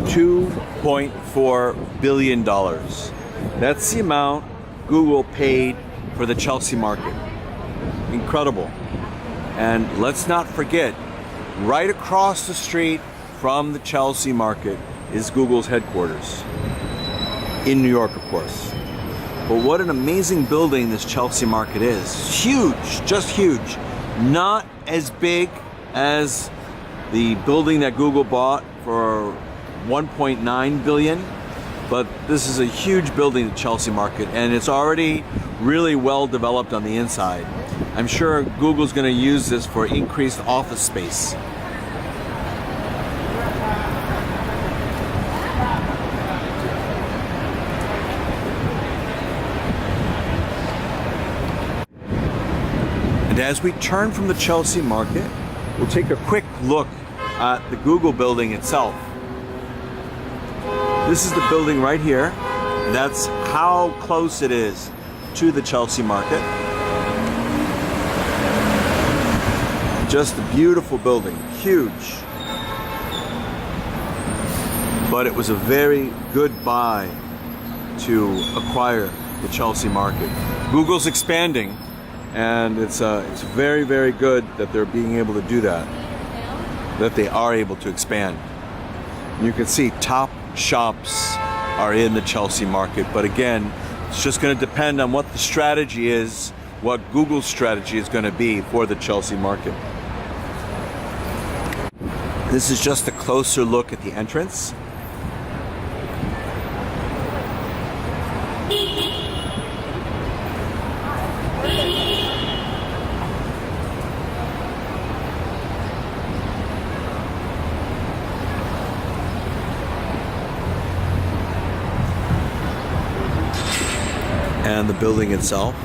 $2.4 billion. That's the amount Google paid for the Chelsea market. Incredible. And let's not forget, right across the street from the Chelsea market is Google's headquarters. In New York, of course. But what an amazing building this Chelsea market is. Huge, just huge. Not as big as the building that Google bought for $1.9 billion, but this is a huge building, the Chelsea market, and it's already really well developed on the inside. I'm sure Google's going to use this for increased office space. And as we turn from the Chelsea market, we'll take a quick look at the Google building itself. This is the building right here. That's how close it is to the Chelsea market. Just a beautiful building, huge. But it was a very good buy to acquire the Chelsea market. Google's expanding, and it's very, very good that they're being able to do that, that they are able to expand. You can see top shops are in the Chelsea market, but again, it's just going to depend on what the strategy is, what Google's strategy is going to be for the Chelsea market. This is just a closer look at the entrance. And the building itself.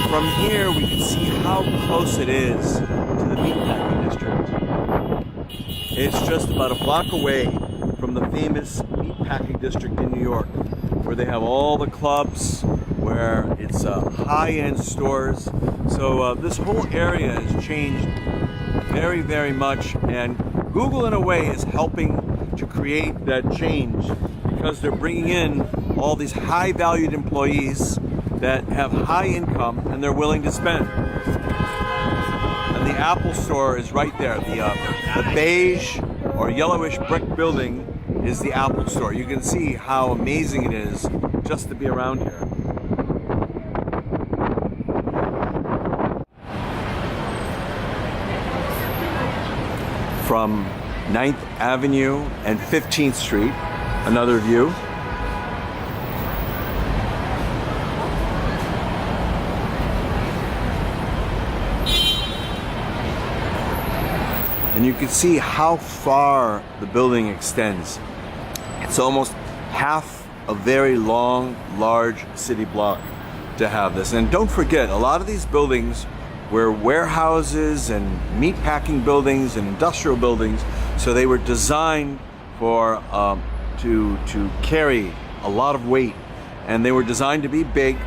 From here we can see how close it is to the meatpacking district. It's just about a block away from the famous meatpacking district in New York, where they have all the clubs, where it's high-end stores. So this whole area has changed very, very much, and Google in a way is helping to create that change because they're bringing in all these high-valued employees that have high income and they're willing to spend. And the Apple store is right there. The beige or yellowish brick building is the Apple store. You can see how amazing it is just to be around here. From 9th Avenue and 15th Street, another view. And you can see how far the building extends. It's almost half a very long, large city block to have this. And don't forget, a lot of these buildings were warehouses and meatpacking buildings and industrial buildings, so they were designed for to carry a lot of weight, and they were designed to be big,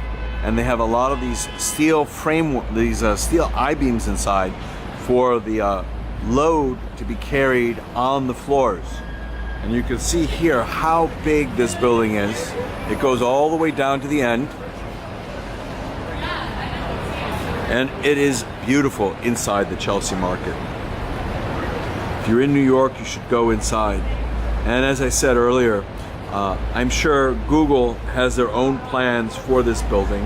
and they have a lot of these steel frame, steel I-beams inside for the load to be carried on the floors. And you can see here how big this building is. It goes all the way down to the end. And it is beautiful inside the Chelsea market. If you're in New York, you should go inside. And as I said earlier, I'm sure Google has their own plans for this building.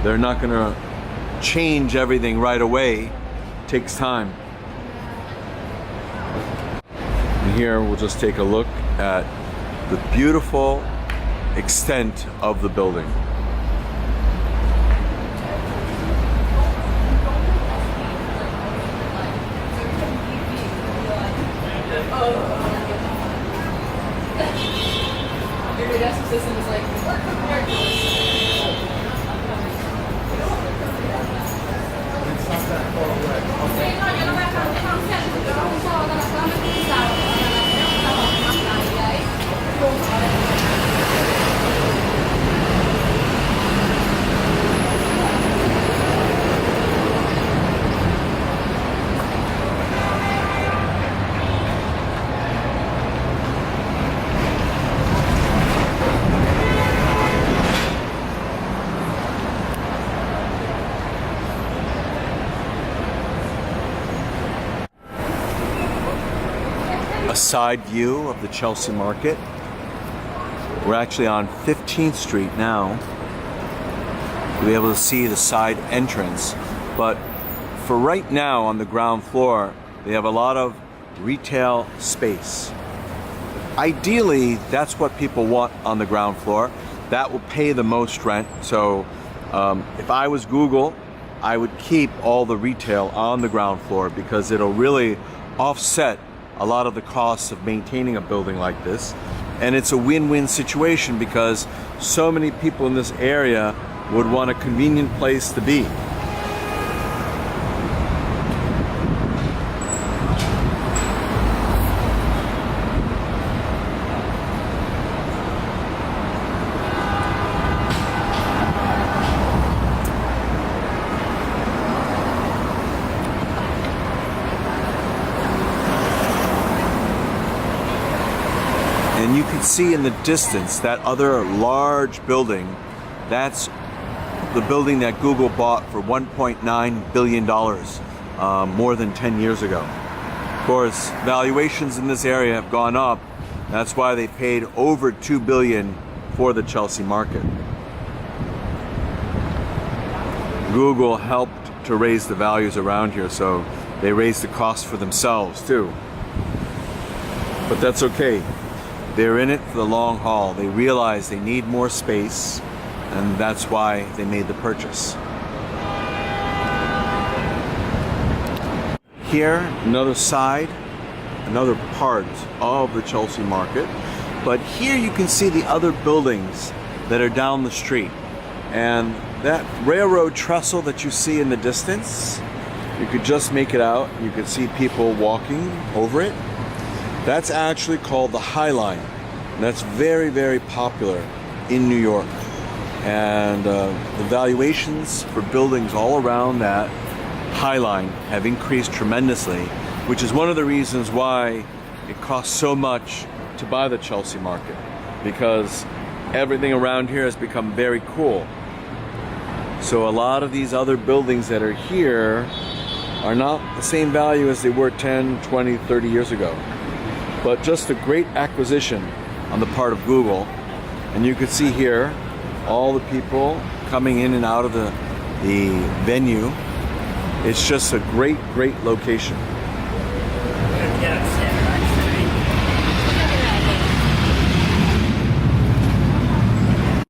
They're not going to change everything right away. It takes time. And here we'll just take a look at the beautiful extent of the building. side view of the Chelsea market. We're actually on 15th Street now. You'll be able to see the side entrance. But for right now on the ground floor, they have a lot of retail space. Ideally, that's what people want on the ground floor. That will pay the most rent. So if I was Google, I would keep all the retail on the ground floor because it'll really offset a lot of the costs of maintaining a building like this. And it's a win-win situation because so many people in this area would want a convenient place to be. And you can see in the distance that other large building. That's the building that Google bought for $1.9 billion more than 10 years ago. Of course, valuations in this area have gone up. That's why they paid over $2 billion for the Chelsea market. Google helped to raise the values around here, so they raised the cost for themselves too. But that's okay. They're in it for the long haul. They realize they need more space, and that's why they made the purchase. Here, another side, another part of the Chelsea market. But here you can see the other buildings that are down the street. And that railroad trestle that you see in the distance, you could just make it out. You could see people walking over it. That's actually called the High Line. And that's very, very popular in New York. And the valuations for buildings all around that High Line have increased tremendously, which is one of the reasons why it costs so much to buy the Chelsea market, because everything around here has become very cool. So a lot of these other buildings that are here are not the same value as they were 10, 20, 30 years ago. But just a great acquisition on the part of Google. And you can see here all the people coming in and out of the venue. It's just a great, great location. Yes.